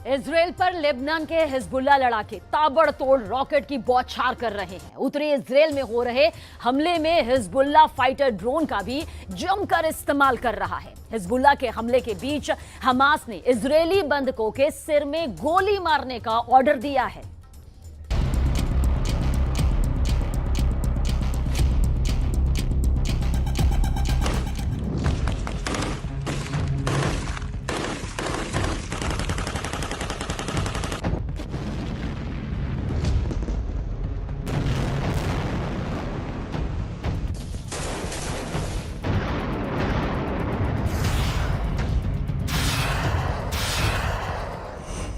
Israel पर Lebanon के Hezbollah लड़ाके ताबड़तोड़ रॉकेट की बौछार कर रहे हैं। उत्तरी इजराइल में हो रहे हमले में हिजबुल्लाह फाइटर ड्रोन का भी जमकर इस्तेमाल कर रहा है। हिजबुल्लाह के हमले के बीच हमास ने इजरायली बंधकों के सिर में गोली मारने का ऑर्डर दिया है।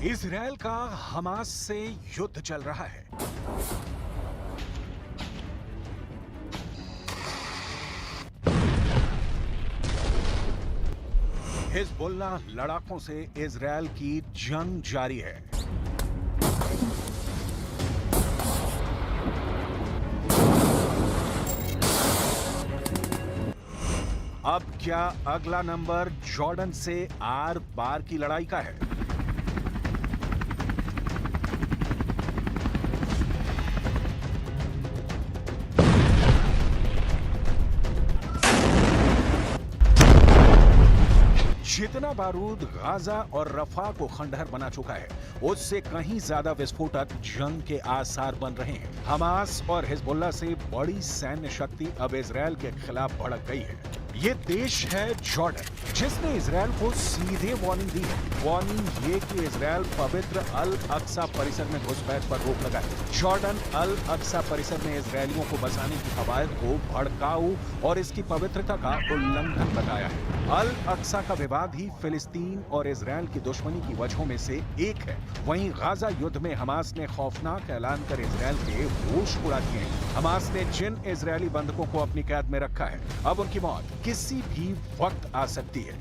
इजराइल का हमास से युद्ध चल रहा है। हिजबुल्लाह लड़ाकों से इजराइल की जंग जारी है। अब क्या अगला नंबर जॉर्डन से आर पार की लड़ाई का है? जितना बारूद गाजा और रफा को खंडहर बना चुका है, उससे कहीं ज्यादा विस्फोटक जंग के आसार बन रहे हैं। हमास और हिजबुल्लाह से बड़ी सैन्य शक्ति अब इजराइल के खिलाफ भड़क गई है। ये देश है जॉर्डन, जिसने इजराइल को सीधे वार्निंग दी है। वार्निंग ये कि इजराइल पवित्र अल अक्सा परिसर में घुसपैठ पर रोक लगाए। जॉर्डन अल अक्सा परिसर में इजरायलियों को बसाने की कवायद को भड़काऊ और इसकी पवित्रता का उल्लंघन बताया है। अल अक्सा का विवाद ही फिलिस्तीन और इजराइल की दुश्मनी की वजहों में से एक है। वहीं गाजा युद्ध में हमास ने खौफनाक ऐलान कर इजराइल के होश उड़ा दिए हैं। हमास ने जिन इजरायली बंधकों को अपनी कैद में रखा है, अब उनकी मौत किसी भी वक्त आ सकती है।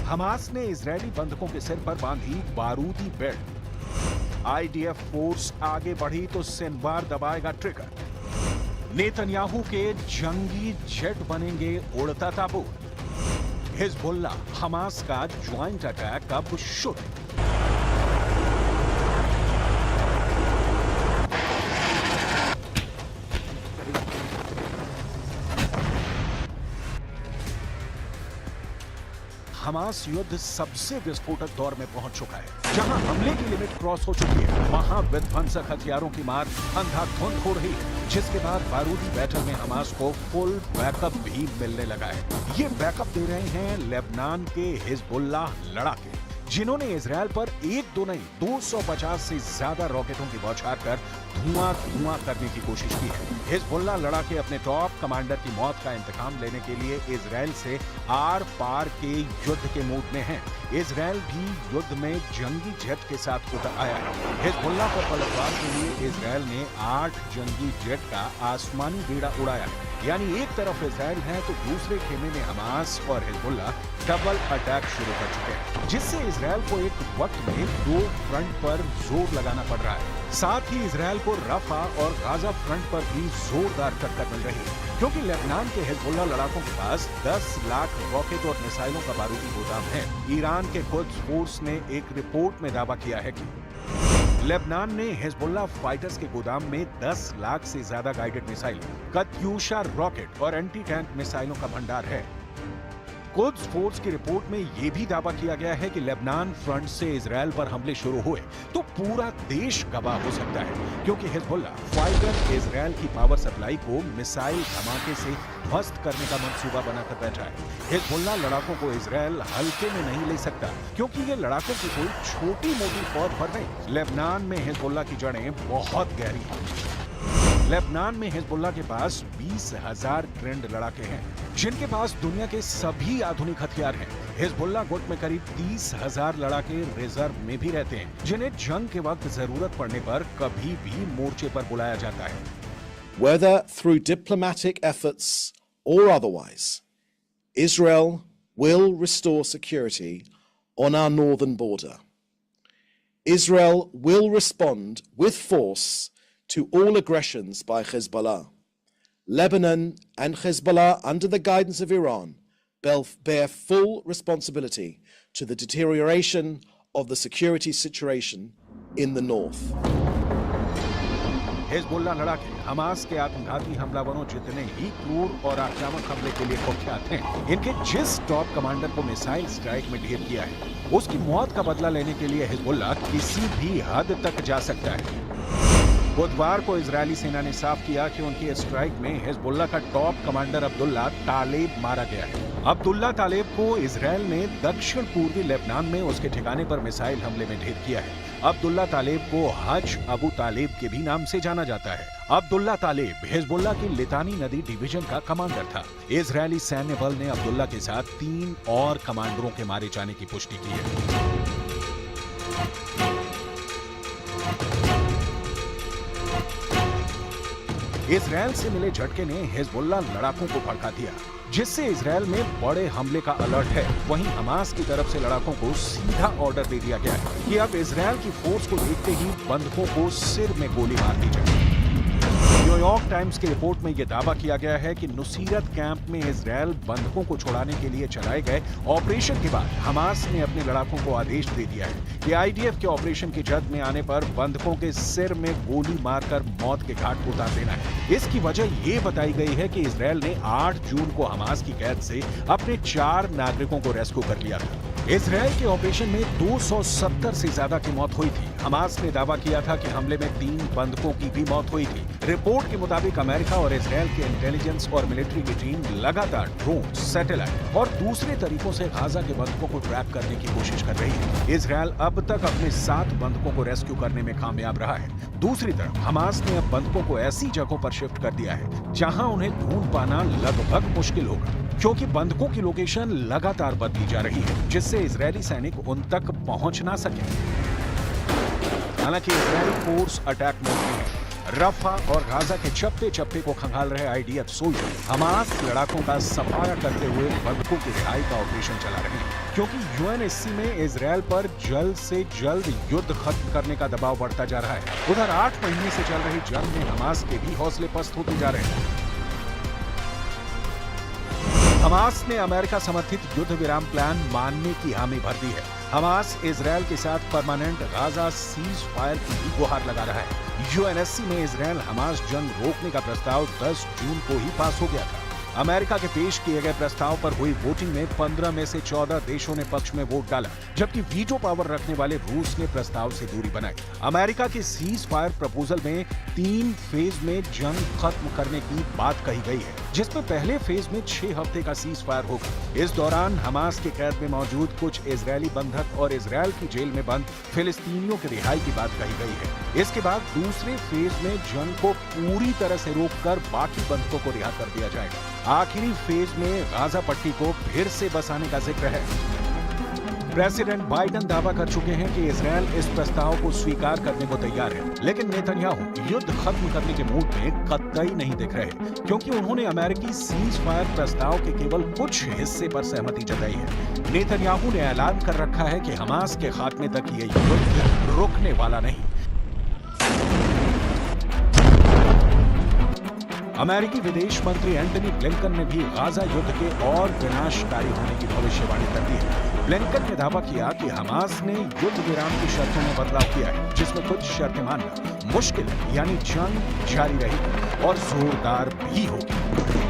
हमास ने इजरायली बंधकों के सिर पर बांधी बारूदी बेल्ट। आईडीएफ फोर्स आगे बढ़ी तो सिनवार दबाएगा ट्रिगर। नेतन्याहू के जंगी जेट बनेंगे उड़ता ताबूत। हिजबुल्लाह हमास का ज्वाइंट अटैक अब शुरू। हमास युद्ध सबसे विस्फोटक दौर में पहुंच चुका है। जहां हमले की लिमिट क्रॉस हो चुकी है, वहां विध्वंसक हथियारों की मार अंधाधुंध हो रही है, जिसके बाद बारूदी बैटल में हमास को फुल बैकअप भी मिलने लगा है। ये बैकअप दे रहे हैं लेबनान के हिजबुल्लाह लड़ाके, जिन्होंने इजराइल पर एक दो नहीं 250 से ज्यादा रॉकेटों की बौछार कर धुआं करने की कोशिश की है। हिजबुल्लाह लड़ाके अपने टॉप कमांडर की मौत का इंतकाम लेने के लिए इजराइल से आर पार के युद्ध के मूड में हैं। इजराइल भी युद्ध में जंगी जेट के साथ उतर आया है। हिजबुल्लाह पर पलटवार के लिए इजराइल ने 8 जंगी जेट का आसमानी बेड़ा उड़ाया है। यानी एक तरफ इजराइल है तो दूसरे खेमे में हमास और हिजबुल्लाह डबल अटैक शुरू कर चुके हैं, जिससे इजराइल को एक वक्त में 2 फ्रंट पर जोर लगाना पड़ रहा है। साथ ही इजराइल को रफा और गाजा फ्रंट पर भी जोरदार टक्कर मिल रही है, क्योंकि लेबनान के हिजबुल्लाह लड़ाकों के पास 10 लाख रॉकेट और मिसाइलों का बारूदी गोदाम है। ईरान के कुद्स फोर्स ने एक रिपोर्ट में दावा किया है कि लेबनान ने हिजबुल्लाह फाइटर्स के गोदाम में 10 लाख से ज्यादा गाइडेड मिसाइल, कत्यूशा रॉकेट और एंटी टैंक मिसाइलों का भंडार है। कुद्स फोर्स की रिपोर्ट में यह भी दावा किया गया है कि लेबनान फ्रंट से इजराइल पर हमले शुरू हुए तो पूरा देश गवाह हो सकता है, क्योंकि हिजबुल्लाह फाइटर इजराइल की पावर सप्लाई को मिसाइल धमाके से ध्वस्त करने का मंसूबा बनाकर बैठा है। हिजबुल्लाह लड़ाकों को इजराइल हल्के में नहीं ले सकता, क्योंकि ये लड़ाकों की कोई छोटी मोटी फौज पर नहीं। लेबनान में हिजबुल्लाह की जड़ें बहुत गहरी हैं। लेबनान में हिजबुल्लाह के पास 20,000 ट्रेंड लड़ाके हैं, जिनके पास दुनिया के सभी आधुनिक हथियार हैं। हिजबुल्लाह गुट में करीब 30,000 लड़ाके रिजर्व में भी रहते हैं, जिन्हें जंग के वक्त जरूरत पड़ने पर कभी भी मोर्चे पर बुलाया जाता है। Whether through diplomatic efforts or otherwise, Israel will restore security on our northern border. Israel will respond with force to all aggressions by Hezbollah. Lebanon and Hezbollah, under the guidance of Iran, bear full responsibility to the deterioration of the security situation in the north. Hezbollah लड़ाके Hamas के आत्मघाती हमलावरों जितने ही क्रूर और आक्रामक हमले के लिए कुख्यात हैं, इनके जिस टॉप कमांडर को मिसाइल स्ट्राइक में ढेर किया है, उसकी मौत का बदला लेने के लिए हिजबुल्लाह किसी भी हद तक जा सकता है। बुधवार को इजरायली सेना ने साफ किया कि उनकी स्ट्राइक में हिजबुल्लाह का टॉप कमांडर अब्दुल्ला तालेब मारा गया है। अब्दुल्ला तालेब को इजरायल ने दक्षिण पूर्वी लेबनान में उसके ठिकाने पर मिसाइल हमले में ढेर किया है। अब्दुल्ला तालेब को हज अबू तालेब के भी नाम से जाना जाता है। अब्दुल्ला तालेब हिजबुल्लाह की लितानी नदी डिवीजन का कमांडर था। इजरायली सैन्य बल ने अब्दुल्ला के साथ 3 और कमांडरों के मारे जाने की पुष्टि की है। इजरायल से मिले झटके ने हिजबुल्लाह लड़ाकों को भड़का दिया, जिससे इजरायल में बड़े हमले का अलर्ट है। वहीं हमास की तरफ से लड़ाकों को सीधा ऑर्डर दे दिया गया है कि अब इजरायल की फोर्स को देखते ही बंधकों को सिर में गोली मार दी जाए। न्यूयॉर्क टाइम्स की रिपोर्ट में यह दावा किया गया है कि नुसीरत कैंप में इजरायल बंधकों को छुड़ाने के लिए चलाए गए ऑपरेशन के बाद हमास ने अपने लड़ाकों को आदेश दे दिया है कि आईडीएफ के ऑपरेशन की जद में आने पर बंधकों के सिर में गोली मारकर मौत के घाट उतार देना है। इसकी वजह ये बताई गई है कि इजरायल ने 8 जून को हमास की कैद से अपने 4 नागरिकों को रेस्क्यू कर लिया था। इजरायल के ऑपरेशन में 270 से ज्यादा की मौत हुई थी। हमास ने दावा किया था कि हमले में 3 बंधकों की भी मौत हुई थी। रिपोर्ट के मुताबिक अमेरिका और इजरायल के इंटेलिजेंस और मिलिट्री की टीम लगातार ड्रोन, सैटेलाइट और दूसरे तरीकों से गाजा के बंधकों को ट्रैप करने की कोशिश कर रही है। इजरायल अब तक अपने 7 बंधकों को रेस्क्यू करने में कामयाब रहा है। दूसरी तरफ हमास ने अब बंधकों को ऐसी जगहों पर शिफ्ट कर दिया है जहां उन्हें ढूंढ पाना लगभग मुश्किल होगा, क्योंकि बंधकों की लोकेशन लगातार बदली जा रही है, जिससे इजरायली सैनिक उन तक पहुंच ना सके। हालांकि इजरायली फोर्स अटैक मोड में है। रफा और गाजा के चप्पे चप्पे को खंगाल रहे आईडीएफ सोल्जर हमास लड़ाकों का सफाया करते हुए बंधकों की रिहाई का ऑपरेशन चला रहे हैं, क्योंकि यूएनएससी में इजरायल पर जल्द से जल्द युद्ध खत्म करने का दबाव बढ़ता जा रहा है। उधर 8 महीने से चल रही जंग में हमास के भी हौसले पस्त होते जा रहे हैं। हमास ने अमेरिका समर्थित युद्ध विराम प्लान मानने की हामी भर दी है। हमास इजरायल के साथ परमानेंट गाजा सीज फायर की भी गुहार लगा रहा है। यूएनएससी में इजरायल हमास जंग रोकने का प्रस्ताव 10 जून को ही पास हो गया था। अमेरिका के पेश किए गए प्रस्ताव पर हुई वोटिंग में 15 में से 14 देशों ने पक्ष में वोट डाला, जबकि वीटो पावर रखने वाले रूस ने प्रस्ताव से दूरी बनाई। अमेरिका के सीज फायर प्रपोजल में 3 फेज में जंग खत्म करने की बात कही गई है, जिसमें पहले फेज में 6 हफ्ते का सीज फायर होगा। इस दौरान हमास के कैद में मौजूद कुछ इजरायली बंधक और इजरायल की जेल में बंद फिलिस्तीनियों की रिहाई की बात कही गई है। इसके बाद दूसरे फेज में जंग को पूरी तरह से रोककर बाकी बंधकों को रिहा कर दिया जाएगा। आखिरी फेज में गाजा पट्टी को फिर से बसाने का जिक्र है। प्रेसिडेंट बाइडेन दावा कर चुके हैं कि इजरायल इस प्रस्ताव को स्वीकार करने को तैयार है, लेकिन नेतन्याहू युद्ध खत्म करने के मूड में कतई नहीं दिख रहे, क्योंकि उन्होंने अमेरिकी सीज फायर प्रस्ताव के केवल कुछ हिस्से पर सहमति जताई है। नेतन्याहू ने ऐलान कर रखा है कि हमास के खात्मे तक ये युद्ध रुकने वाला नहीं। अमेरिकी विदेश मंत्री एंटनी ब्लिंकन ने भी गाजा युद्ध के और विनाशकारी होने की भविष्यवाणी कर दी है। ब्लिंकन ने दावा किया कि हमास ने युद्ध विराम की शर्तों में बदलाव किया है, जिसमें कुछ शर्तें मानना मुश्किल है, यानी जंग जारी रहेगी और जोरदार भी होगी।